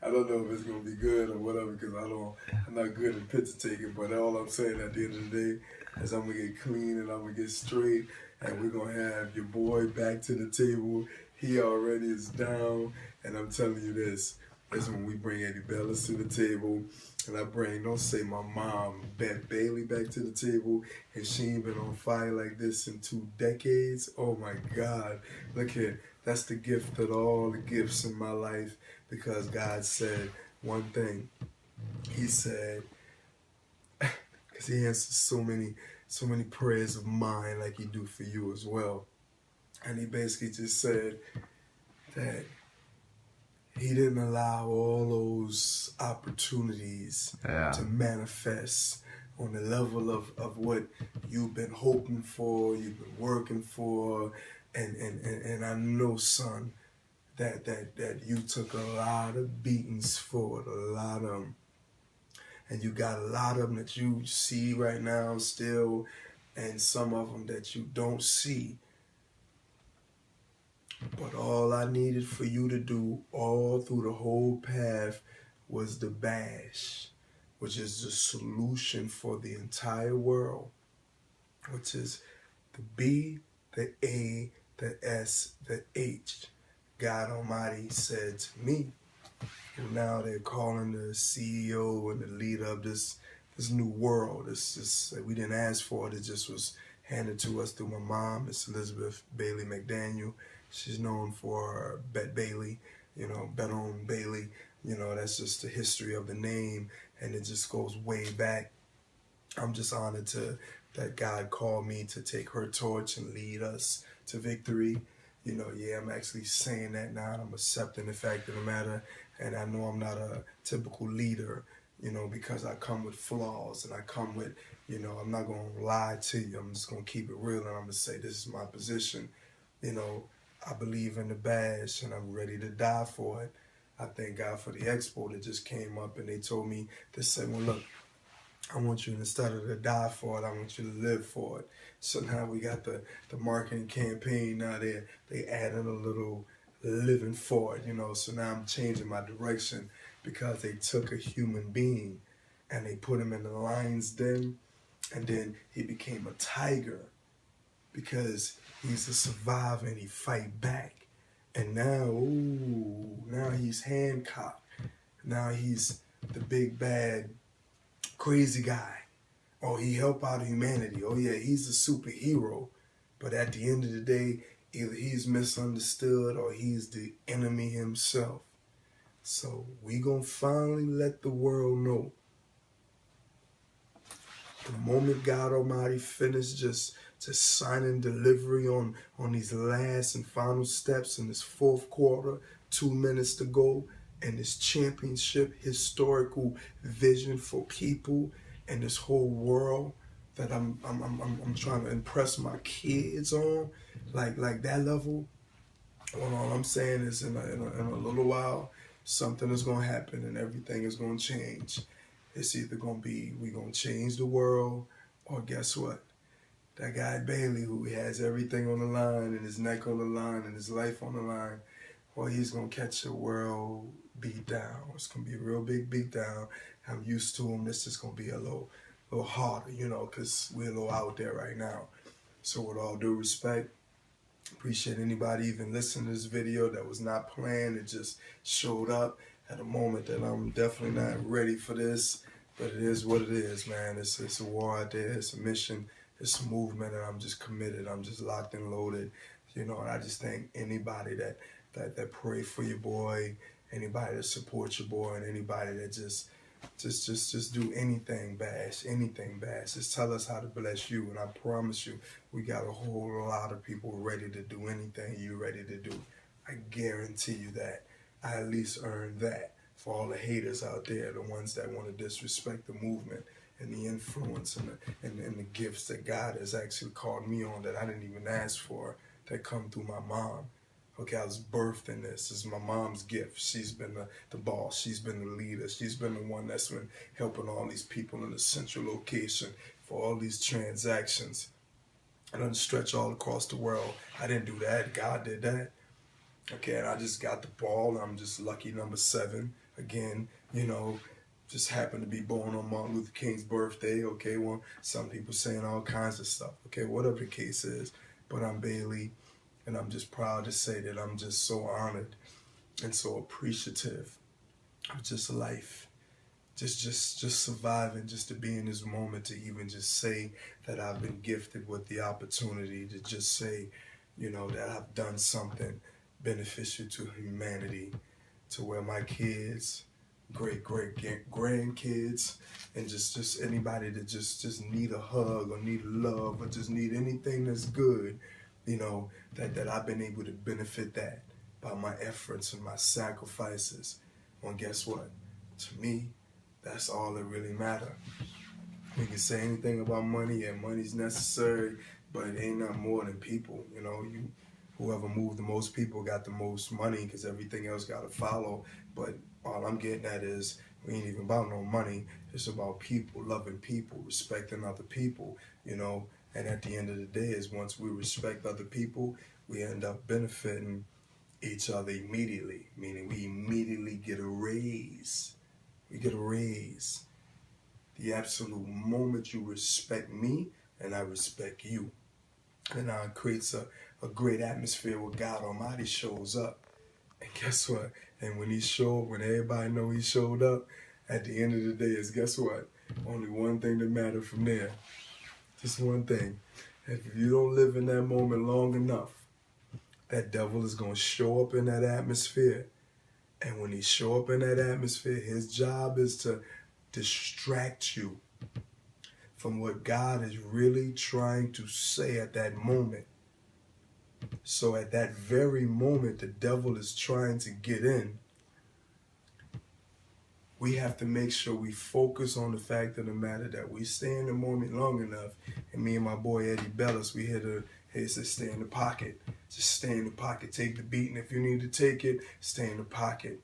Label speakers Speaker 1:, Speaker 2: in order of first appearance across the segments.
Speaker 1: I don't know if it's gonna be good or whatever because I'm not good at picture taking. But all I'm saying at the end of the day is I'm gonna get clean and I'm gonna get straight, and we're gonna have your boy back to the table. He already is down, and I'm telling you this is when we bring Eddie Bellis to the table, and I bring, don't say my mom, Bette Bailey back to the table, and she ain't been on fire like this in 2 decades. Oh my God, look here, that's the gift of all the gifts in my life, because God said one thing. He said, because He answers so many prayers of mine, like He do for you as well. And He basically just said that He didn't allow all those opportunities to manifest on the level of what you've been hoping for, you've been working for, and I know, son, that you took a lot of beatings for it, a lot of them, and you got a lot of them that you see right now still, and some of them that you don't see. But all I needed for you to do all through the whole path was the bash, which is the solution for the entire world, which is the B, the A, the S, the H. God Almighty said to me, and now they're calling the CEO and the leader of this new world. It's just, we didn't ask for it. It just was handed to us through my mom, Miss Elizabeth Bailey McDaniel. She's known for Bette Bailey, Beton Bailey. That's just the history of the name, and it just goes way back. I'm just honored that God called me to take her torch and lead us to victory. I'm actually saying that now, and I'm accepting the fact of the matter, and I know I'm not a typical leader, because I come with flaws, and I come with, I'm not going to lie to you. I'm just going to keep it real, and I'm going to say this is my position. I believe in the bash, and I'm ready to die for it. I thank God for the expo that just came up, and they told me, they said, well, look, I want you, instead of to die for it, I want you to live for it. So now we got the marketing campaign. Now they added a little living for it, So now I'm changing my direction, because they took a human being and they put him in the lion's den, and then he became a tiger because he's a survivor and he fight back. And now he's Hancock. Now he's the big bad crazy guy. Oh, he helped out humanity. Oh yeah, he's a superhero. But at the end of the day, either he's misunderstood or he's the enemy himself. So we gonna finally let the world know. The moment God Almighty finished just signing delivery on these last and final steps in this fourth quarter, 2 minutes to go, and this championship historical vision for people and this whole world that I'm trying to impress my kids on, like that level. Well, all I'm saying is in a little while, something is going to happen and everything is going to change. It's either going to be we going to change the world, or guess what? That guy Bailey, who has everything on the line and his neck on the line and his life on the line, well, he's going to catch a world beat down. It's going to be a real big beat down. I'm used to him. This is going to be a little harder, because we're a little out there right now. So with all due respect, appreciate anybody even listening to this video that was not planned. It just showed up at a moment that I'm definitely not ready for this. But it is what it is, man. It's a war out there. It's a mission. It's a movement, and I'm just committed. I'm just locked and loaded. And I just thank anybody that pray for your boy, anybody that supports your boy, and anybody that just do anything bash. Just tell us how to bless you, and I promise you, we got a whole lot of people ready to do anything you're ready to do. I guarantee you that. I at least earned that for all the haters out there, the ones that want to disrespect the movement and the influence and the gifts that God has actually called me on that I didn't even ask for, that come through my mom. Okay, I was birthed in this. This is my mom's gift. She's been the boss. She's been the leader. She's been the one that's been helping all these people in the central location for all these transactions. I done stretch all across the world. I didn't do that. God did that. Okay, and I just got the ball. I'm just lucky number 7. Again, just happened to be born on Martin Luther King's birthday. Okay, well, some people saying all kinds of stuff. Okay, whatever the case is. But I'm Bailey, and I'm just proud to say that I'm just so honored and so appreciative of just life. Just surviving, just to be in this moment, to even just say that I've been gifted with the opportunity to just say, that I've done something beneficial to humanity, to where my kids, great grandkids, and just anybody that just need a hug or need love or just need anything that's good, that I've been able to benefit that by my efforts and my sacrifices. Well, guess what? To me, that's all that really matters. We can say anything about money, and money's necessary, but it ain't nothing more than people. Whoever moved the most people got the most money, because everything else got to follow. But all I'm getting at is, we ain't even about no money. It's about people, loving people, respecting other people, And at the end of the day, is once we respect other people, we end up benefiting each other immediately, meaning we immediately get a raise. We get a raise. The absolute moment you respect me and I respect you. And now it creates a great atmosphere where God Almighty shows up. And guess what? And when he showed, when everybody know he showed up, at the end of the day is, guess what? Only one thing that matters from there. Just one thing. If you don't live in that moment long enough, that devil is going to show up in that atmosphere. And when he show up in that atmosphere, his job is to distract you from what God is really trying to say at that moment. So at that very moment the devil is trying to get in, we have to make sure we focus on the fact of the matter that we stay in the moment long enough. And me and my boy Eddie Bellis, we said stay in the pocket. Just stay in the pocket. Take the beating if you need to take it. Stay in the pocket.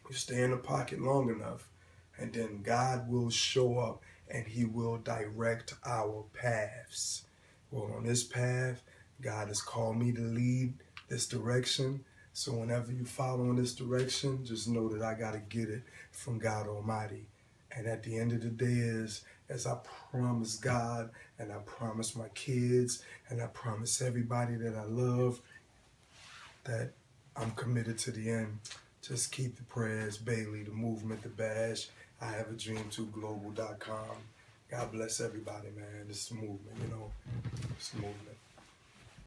Speaker 1: You stay in the pocket long enough, and then God will show up and he will direct our paths. Well, on this path, God has called me to lead this direction. So whenever you follow in this direction, just know that I got to get it from God Almighty. And at the end of the day is, as I promise God, and I promise my kids, and I promise everybody that I love, that I'm committed to the end. Just keep the prayers. Bailey, the movement, the bash. I have a dream2global.com. God bless everybody, man. This is the movement, It's the movement.